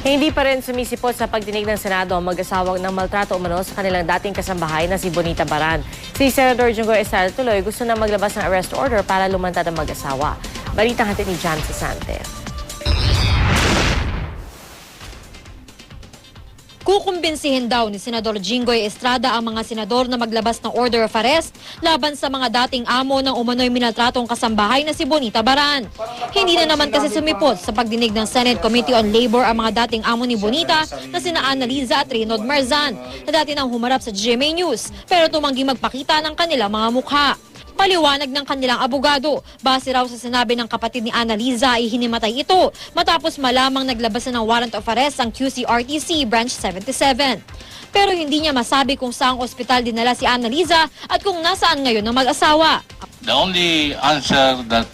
Hindi pa rin sumisipot sa pagdinig ng Senado ang mag-asawang ng maltrato umano sa kanilang dating kasambahay na si Bonita Baran. Si Senador Jinggoy Estrada tuloy gusto na maglabas ng arrest order para lumantad ang mag-asawa. Balitang hatid ni Jan Sasante. Kukumbinsihin daw ni Senador Jinggoy Estrada ang mga senador na maglabas ng order of arrest laban sa mga dating amo ng umano'y minaltratong kasambahay na si Bonita Baran. Hindi na naman kasi sumipot sa pagdinig ng Senate Committee on Labor ang mga dating amo ni Bonita na sina Annaliza at Reynod Marzan na dati nang humarap sa GMA News pero tumanggi magpakita ng kanilang mga mukha. Paliwanag ng kanilang abogado, base raw sa sinabi ng kapatid ni Annaliza ay hinimatay ito matapos malamang naglabas na ng warrant of arrest ang QCRTC Branch 77. Pero hindi niya masabi kung saang ospital dinala si Annaliza at kung nasaan ngayon ang mag-asawa. The only answer that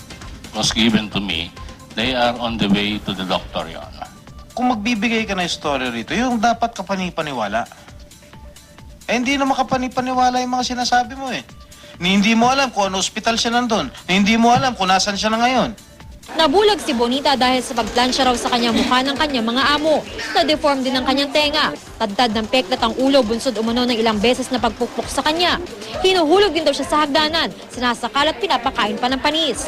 was given to me, they are on the way to the doctor, Your Honor. Kung magbibigay ka ng story rito, yung dapat kapanipaniwala. Hindi na makapanipaniwala yung mga sinasabi mo eh. Hindi mo alam kung ano ospital siya nandun. Hindi mo alam kung nasan siya na ngayon. Nabulag si Bonita dahil sa pagplansya raw sa kanyang mukha ng kanyang mga amo. Na-deform din ang kanyang tenga. Tadtad ng peklat ang ulo, bunsod umano ng ilang beses na pagpukpok sa kanya. Hinuhulog din daw siya sa hagdanan, sinasakal at pinapakain pa ng panis.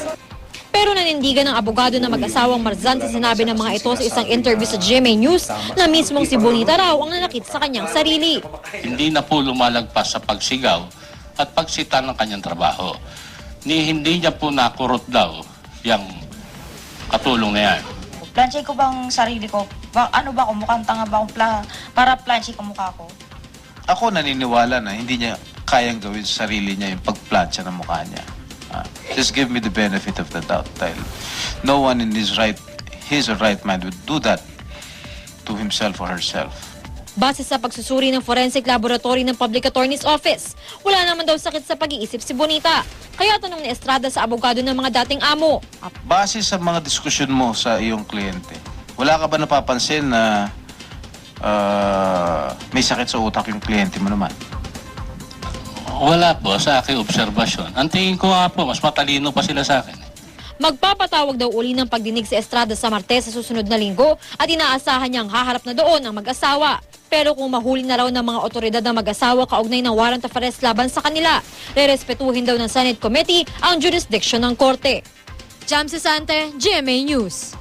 Pero nanindigan ng abogado na mag-asawang Marzan sa sinabi ng mga ito sa isang interview sa GMA News na mismong si Bonita raw ang nanakit sa kanyang sarili. Hindi na po lumalagpas sa pagsigaw at pagsita ng kanyang trabaho. Hindi niya po nakurot daw yung katulong na yan. Plansya ko bang sarili ko? Ano ba ako? Mukhang tanga ba akong para plansya ko mukha ko? Ako naniniwala na hindi niya kayang gawin sa sarili niya yung pagplansya ng mukha niya. Just give me the benefit of the doubt. Dahil no one in his right mind would do that to himself or herself. Base sa pagsusuri ng Forensic Laboratory ng Public Attorney's Office, wala naman daw sakit sa pag-iisip si Bonita. Kaya tanong ni Estrada sa abogado ng mga dating amo. Base sa mga diskusyon mo sa iyong kliyente, wala ka ba napapansin na may sakit sa utak yung kliyente mo naman? Wala po sa aking obserbasyon. Ang tingin ko nga po, mas matalino pa sila sa akin. Magpapatawag daw uli ng pagdinig si Estrada sa Martes sa susunod na linggo at inaasahan niyang haharap na doon ang mag-asawa. Pero kung mahuli na raw ng mga otoridad ng mag-asawa kaugnay ng warrant of arrest laban sa kanila, rerespetuhin daw ng Senate Committee ang jurisdiction ng korte. Jam Sasante, GMA News.